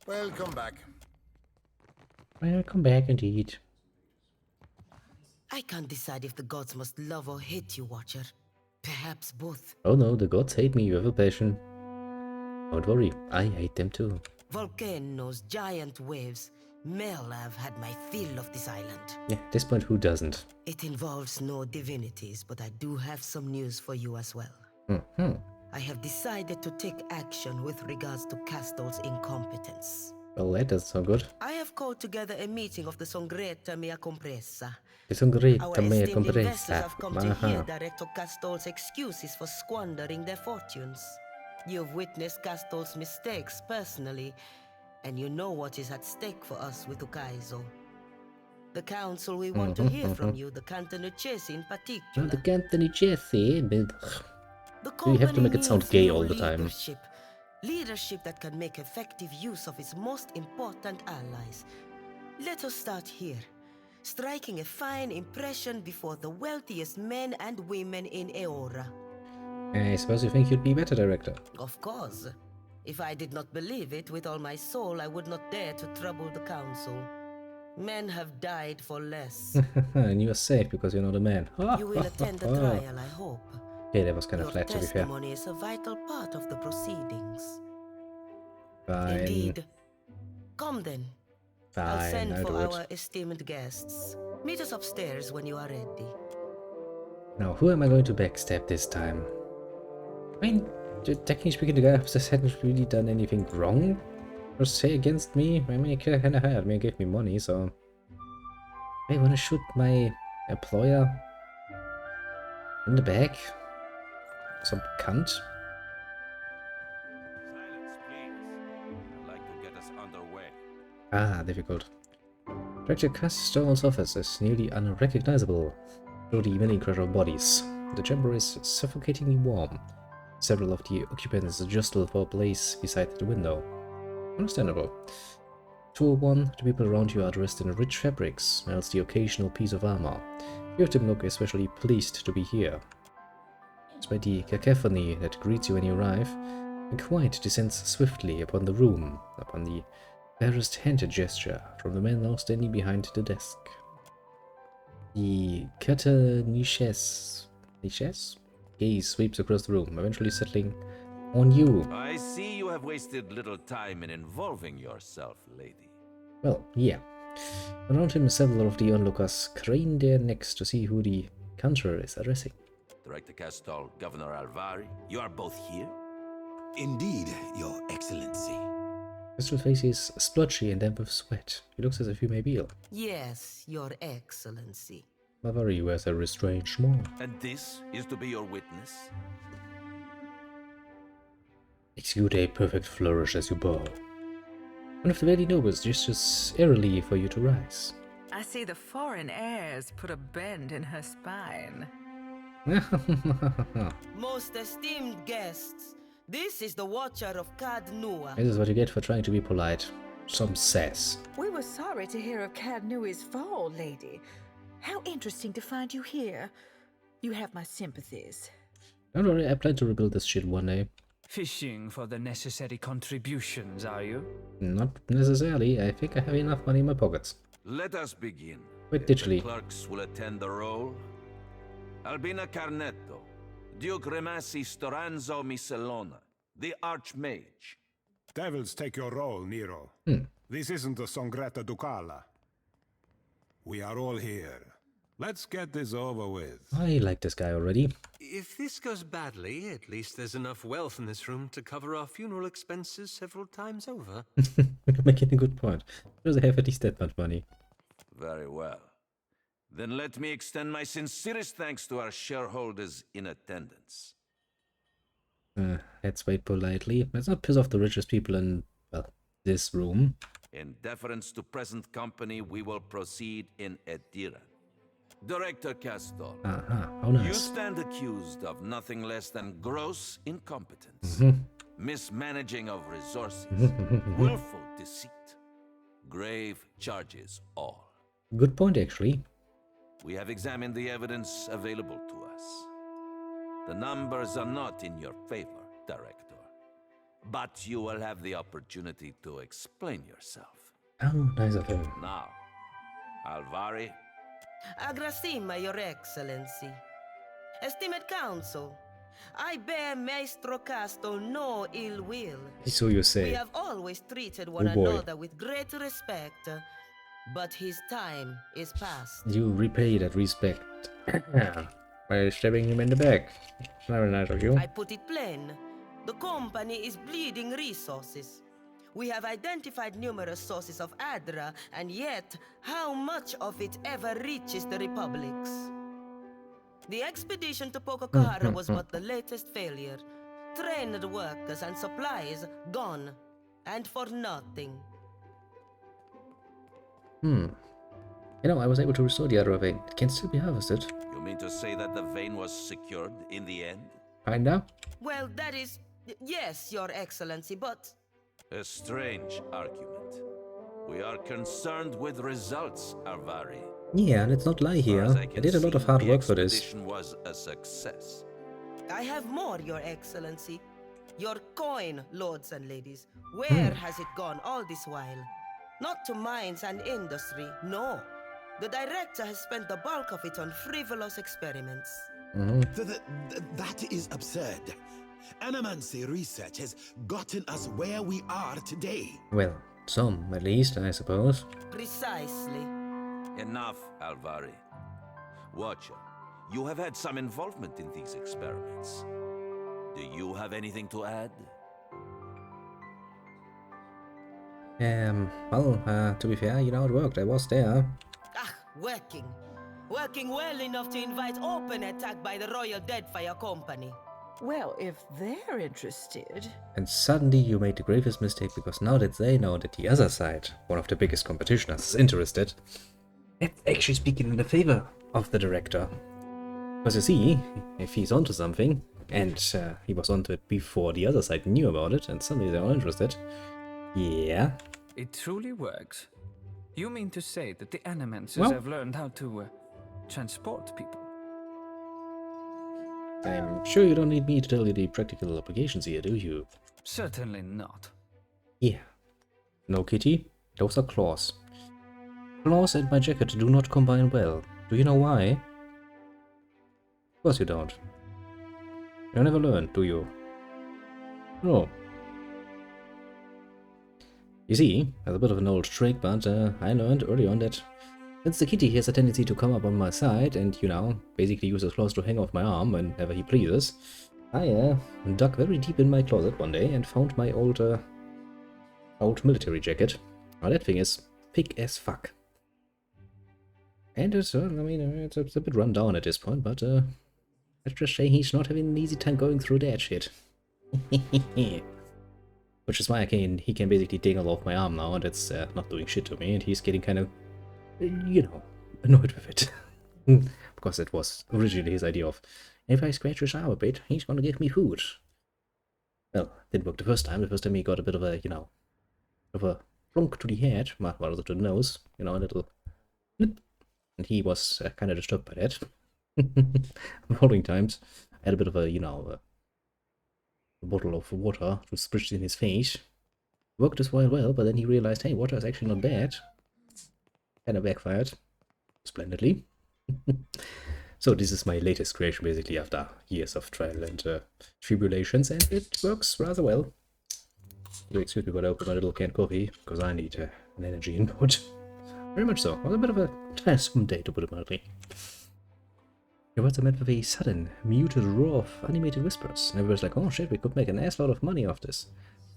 Welcome back. Welcome back indeed. I can't decide if the gods must love or hate you, Watcher. Perhaps both. Oh no, the gods hate me, you have a passion. Don't worry, I hate them too. Volcanoes, giant waves. Mel, I've had my fill of this island. Yeah, at this point, who doesn't? It involves no divinities, but I do have some news for you as well. I have decided to take action with regards to Castor's incompetence. Well, that doesn't sound good. I have called together a meeting of the Songretta mea Compresa. The Songretta Our mea esteemed investors Compresa. have come to hear Director Castor's excuses for squandering their fortunes. You've witnessed Castor's mistakes personally, and you know what is at stake for us with Ukaizo. The council we want to hear from you, the Cantanucesi in particular. The Cantanucesi? The You have to make it sound company gay needs all new the time. Leadership that can make effective use of its most important allies. Let us start here, striking a fine impression before the wealthiest men and women in Eora. I suppose you think you'd be better director. Of course. If I did not believe it with all my soul, I would not dare to trouble the council. Men have died for less. And you're safe because you're not a man. You will attend the trial, I hope. Okay, that was kind of Your flat, to be fair. testimony is a vital part of the proceedings. Fine. Indeed. Come then. I'll Fine, send I'll for do it. our esteemed guests. Meet us upstairs when you are ready. Now, who am I going to backstab this time? I mean, technically speaking, the guy upstairs hadn't really done anything wrong per se against me. I mean, he kind of hired me and gave me money, so... I want to shoot my employer in the back. Some cunt. Silence, please. I'd like to get us underway. Ah, difficult. Director Castor's office is nearly unrecognizable through the many crowd of bodies. The chamber is suffocatingly warm. Several of the occupants jostle for a place beside the window. Understandable. 201, the people around you are dressed in rich fabrics, else the occasional piece of armor. Few of them look especially pleased to be here. Despite the cacophony that greets you when you arrive, a quiet descends swiftly upon the room, upon the barest hand gesture from the man now standing behind the desk. The Cantanucesi gaze sweeps across the room, eventually settling on you. I see you have wasted little time in involving yourself, lady. Well, yeah. Around him, several of the onlookers crane their necks to see who the conjurer is addressing. Director Castor, Governor Alvari, you are both here? Indeed, Your Excellency. Crystal's face is splotchy and damp with sweat. He looks as if he may be ill. Yes, Your Excellency. Alvari wears a restrained smile. And this is to be your witness? Execute a perfect flourish as you bow. One of the lady nobles gestures airily for you to rise. I see the foreign airs put a bend in her spine. Most esteemed guests, this is the Watcher of Cad Nua. This is what you get for trying to be polite. Some sass. We were sorry to hear of Cadnui's fall, lady. How interesting to find you here. You have my sympathies. Don't worry, I plan to rebuild this shit one day. Fishing for the necessary contributions, are you? Not necessarily. I think I have enough money in my pockets. Let us begin. Wait, The digitally. clerks will attend the roll. Albina Carnetto, Duke Remasi Storanzo Miscelona, the Archmage. Devils take your role, Nero. This isn't the Songretta Ducala. We are all here. Let's get this over with. I like this guy already. If this goes badly, at least there's enough wealth in this room to cover our funeral expenses several times over. You're making a good point. Does they have at least that much money? Very well. Then let me extend my sincerest thanks to our shareholders in attendance. Let's wait politely. Let's not piss off the richest people in, well, this room. In deference to present company, we will proceed in Edira. Director Castor, Aha, how you nice. stand accused of nothing less than gross incompetence, mismanaging of resources, willful deceit, grave charges all. Good point, actually. We have examined the evidence available to us. The numbers are not in your favor, Director. But you will have the opportunity to explain yourself. Oh, nice of him. Now, Alvari. Agrasima, Your Excellency. Esteemed Council, I bear Maestro Castle no ill will. So you say. We have always treated one another with great respect, but his time is past. You repay that respect by stabbing him in the back. Very nice of you. I put it plain. The company is bleeding resources. We have identified numerous sources of Adra, and yet, how much of it ever reaches the republics? The expedition to Pococahara was but the latest failure. Trained workers and supplies gone, and for nothing. You know, I was able to restore the Adra vein. It can still be harvested. You mean to say that the vein was secured in the end? Kinda. Well, that is... yes, Your Excellency, but... A strange argument. We are concerned with results, Alvari. Yeah, let's not lie here. I did a lot of hard work for this. The expedition was a success. I have more, Your Excellency. Your coin, lords and ladies. Where has it gone all this while? Not to mines and industry, no. The director has spent the bulk of it on frivolous experiments. That is absurd. Animancy research has gotten us where we are today. Well, some, at least, I suppose. Precisely. Enough, Alvari. Watcher, you have had some involvement in these experiments. Do you have anything to add? Well, to be fair, you know, it worked. I was there. Ah, working. Working well enough to invite open attack by the Royal Deadfire Company. Well, if they're interested... And suddenly you made the gravest mistake, because now that they know that the other side, one of the biggest competitioners, is interested, it's actually speaking in the favor of the director. Because you see, if he's onto something, and he was onto it before the other side knew about it, and suddenly they're all interested, yeah. It truly works. You mean to say that the Animancers have learned how to transport people? I'm sure you don't need me to tell you the practical applications here, do you? Certainly not. Yeah. No, Kitty. Those are claws. Claws and my jacket do not combine well. Do you know why? Of course you don't. You never learn, do you? No. You see, that's a bit of an old trick, but I learned early on that since the kitty has a tendency to come up on my side and, you know, basically use his claws to hang off my arm whenever he pleases, I dug very deep in my closet one day and found my old military jacket. Now that thing is thick as fuck. And it's, I mean, it's a bit run down at this point, but let's just say he's not having an easy time going through that shit. Which is why he can basically dangle off my arm now, and it's not doing shit to me, and he's getting kind of, you know, annoyed with it. Because it was originally his idea of, if I scratch his arm a bit, he's gonna give me food. Well, didn't work the first time. The first time he got a bit of a, you know, of a plunk to the head, rather to the nose, you know, a little blip. And he was kind of disturbed by that. The following times, I had a bit of a, you know, a bottle of water to spritz in his face. Worked as well, but then he realized, hey, water is actually not bad. Kind of backfired splendidly. So this is my latest creation, basically, after years of trial and tribulations, and it works rather well. You excuse me while I open my little canned coffee, because I need an energy input. Very much so. It was a bit of a tiresome day, to put it mildly. Your words are met with a sudden, muted roar of animated whispers. And everybody's like, oh shit, we could make an assload of money off this.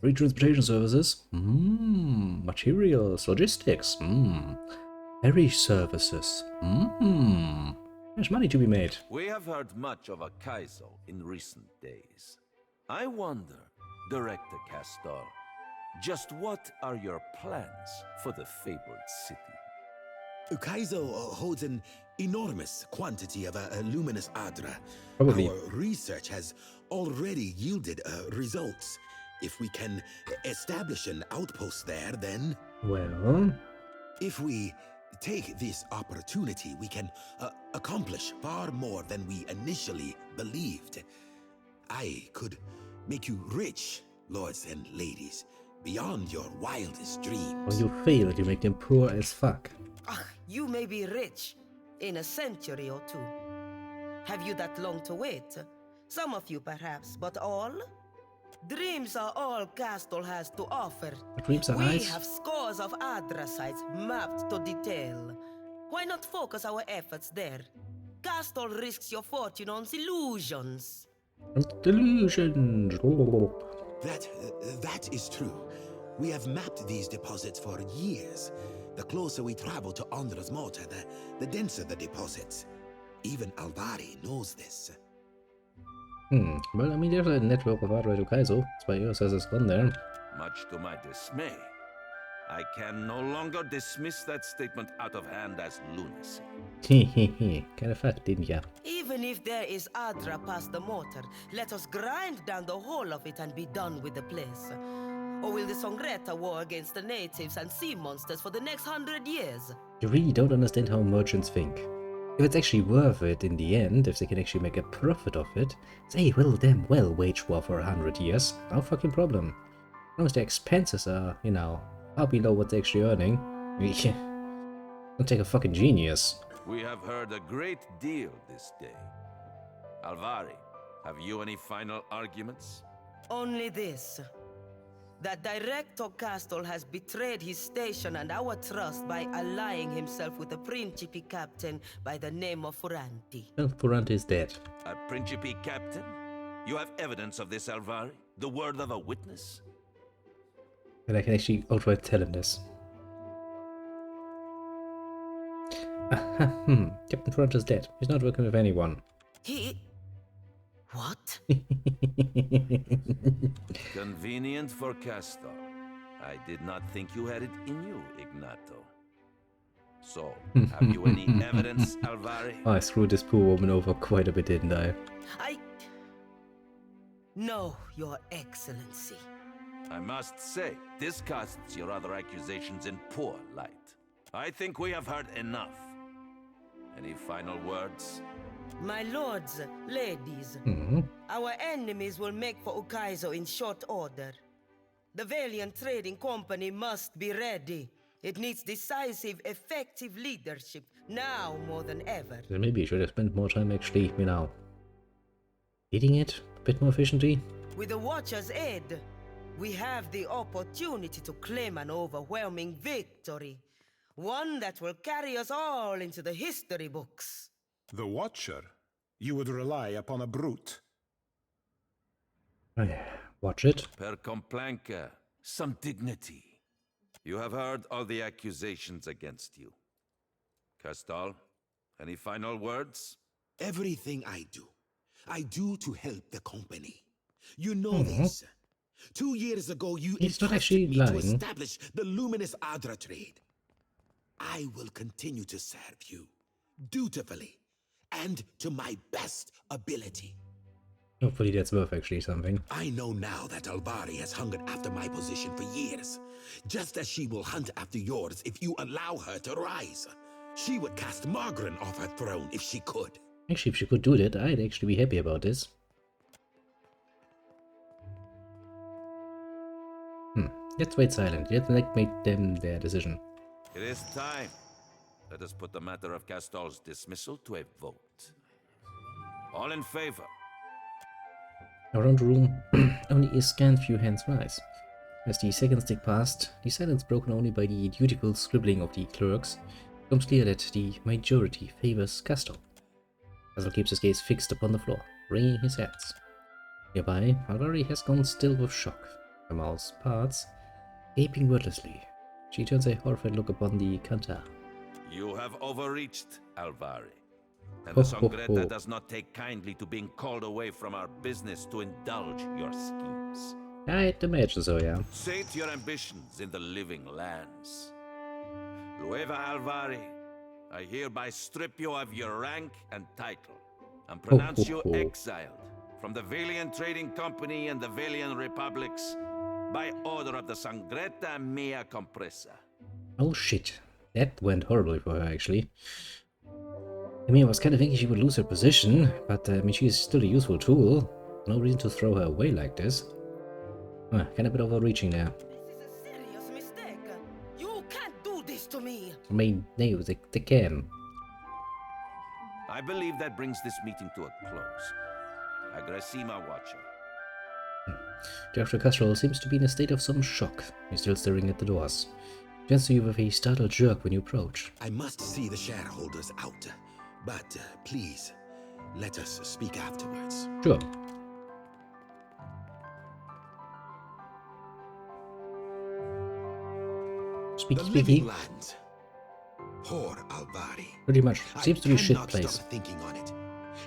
Free transportation services. Materials, logistics. Ferry services. There's money to be made. We have heard much of Akaizo in recent days. I wonder, Director Castor, just what are your plans for the fabled city? Ukaizo holds an enormous quantity of a luminous Adra. Probably. Our research has already yielded results. If we can establish an outpost there, then... Well... If we take this opportunity, we can accomplish far more than we initially believed. I could make you rich, lords and ladies, beyond your wildest dreams. When you fail, you make them poor as fuck. You may be rich in a century or two. Have you that long to wait? Some of you perhaps, but all? Dreams are all Castle has to offer. The dreams are we nice. have scores of Adra sites mapped to detail. Why not focus our efforts there? Castle risks your fortune on illusions. Delusions. That is true. We have mapped these deposits for years. The closer we travel to Andra's mortar, the denser the deposits. Even Alvari knows this. Well, I mean, there's a network of Adra to Kaizo. 2 years has it's gone there. Much to my dismay, I can no longer dismiss that statement out of hand as lunacy. Hehehe, kind of fat, didn't ya? Even if there is Adra past the mortar, let us grind down the whole of it and be done with the place. Or will the Songretta war against the natives and sea monsters for the next 100 years? You really don't understand how merchants think. If it's actually worth it in the end, if they can actually make a profit of it, they will damn well wage war for 100 years. No fucking problem. As long as their expenses are, you know, far below what they're actually earning. Don't take a fucking genius. We have heard a great deal this day. Alvari, have you any final arguments? Only this. That Director Castle has betrayed his station and our trust by allying himself with a Principe captain by the name of Furanti. Well, Furanti is dead. A Principe captain? You have evidence of this, Alvari? The word of a witness? And I can actually outright tell him this. Captain Furanti is dead. He's not working with anyone. He... What? Convenient for Castor. I did not think you had it in you, Ignato. So, have you any evidence, Alvari? I screwed this poor woman over quite a bit, didn't I? No, Your Excellency. I must say, this casts your other accusations in poor light. I think we have heard enough. Any final words? My lords, ladies, our enemies will make for Ukaizo in short order. The Valiant Trading Company must be ready. It needs decisive, effective leadership, now more than ever. Then maybe you should have spent more time actually, you know, leading it a bit more efficiently. With the Watcher's aid, we have the opportunity to claim an overwhelming victory. One that will carry us all into the history books. The Watcher? You would rely upon a brute? Watch it. Per complanca, some dignity. You have heard all the accusations against you. Castal, any final words? Everything I do to help the company. You know this. 2 years ago, you entrusted me to establish the luminous Adra trade. I will continue to serve you, dutifully, and to my best ability. Hopefully that's worth actually something. I know now that Alvari has hungered after my position for years, just as she will hunt after yours if you allow her to rise. She would cast Margaret off her throne if she could. Actually, if she could do that, I'd actually be happy about this. Let's wait silent. Let's make them their decision. It is time. Let us put the matter of Castal's dismissal to a vote. All in favor? Around the room, only a scant few hands rise. As the seconds tick past, the silence broken only by the dutiful scribbling of the clerks, it becomes clear that the majority favors Castal. Castal keeps his gaze fixed upon the floor, wringing his hands. Nearby, Alvari has gone still with shock. Her mouth parts, gaping wordlessly. She turns a horrified look upon the Kantar. You have overreached, Alvari. And the Songretta does not take kindly to being called away from our business to indulge your schemes. I'd imagine so, yeah. Sate your ambitions in the living lands. Lueva Alvari, I hereby strip you of your rank and title, and pronounce you exiled from the Valiant Trading Company and the Valiant Republics by order of the Songretta Mea Compresa. Oh shit. That went horribly for her, actually. I mean, I was kind of thinking she would lose her position, but I mean, she's still a useful tool. No reason to throw her away like this. Kind of a bit overreaching there. This is a serious mistake. You can't do this to me. I mean, no, they can. I believe that brings this meeting to a close. Agressima Watcher. Dr. Castrol seems to be in a state of some shock. He's still staring at the doors. Glances you with a startled jerk when you approach. I must see the shareholders out, but please, let us speak afterwards. Sure. The living lands. Poor Alvari. Pretty much. Seems to be a shit I cannot place. stop thinking on it.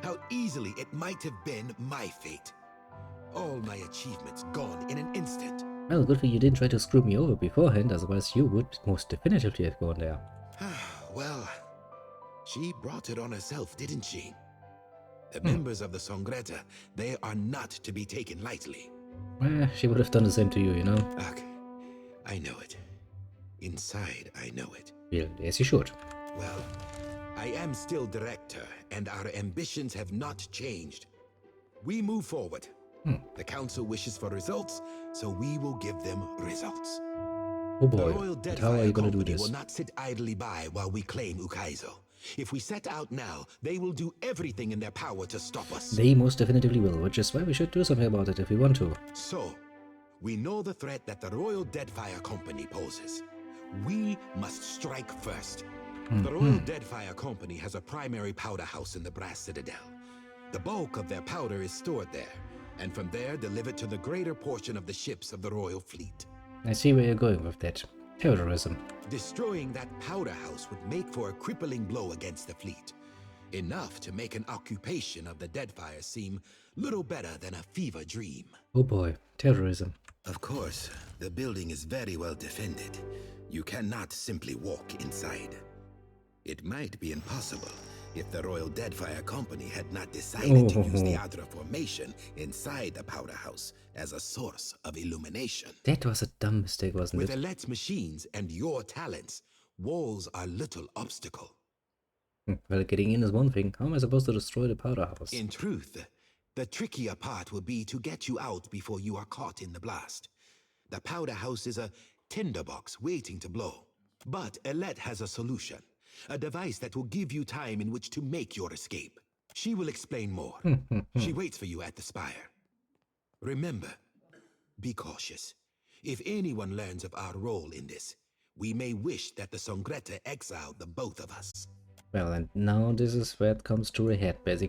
How easily it might have been my fate. All my achievements gone in an instant. Well, good for you didn't try to screw me over beforehand, otherwise you would most definitively have gone there. Well, she brought it on herself, didn't she? The members of the Songretta, they are not to be taken lightly. Well, she would have done the same to you, you know? Ugh, I know it. Inside, I know it. Well, yes, you should. Well, I am still director, and our ambitions have not changed. We move forward. The council wishes for results, so we will give them results. Oh boy, The Royal how are you Deadfire gonna do Company this? will not sit idly by while we claim Ukaizo. If we set out now, they will do everything in their power to stop us. They most definitively will, which is why we should do something about it if we want to. So, we know the threat that the Royal Deadfire Company poses. We must strike first. The Royal Deadfire Company has a primary powder house in the Brass Citadel. The bulk of their powder is stored there, and from there delivered to the greater portion of the ships of the Royal Fleet. I see where you're going with that. Terrorism. Destroying that powder house would make for a crippling blow against the fleet. Enough to make an occupation of the Deadfire seem little better than a fever dream. Oh boy, terrorism. Of course, the building is very well defended. You cannot simply walk inside. It might be impossible if the Royal Deadfire Company had not decided to use the Adra formation inside the powder house as a source of illumination. That was a dumb mistake, wasn't With it? Alet's machines and your talents, walls are little obstacle. Well, getting in is one thing. How am I supposed to destroy the powder house? In truth, the trickier part will be to get you out before you are caught in the blast. The powder house is a tinderbox waiting to blow. But Alet has a solution. A device that will give you time in which to make your escape. She will explain more. She waits for you at the spire. Remember, be cautious. If anyone learns of our role in this, we may wish that the Songretta exiled the both of us. Well, and now this is where it comes to a head, basically.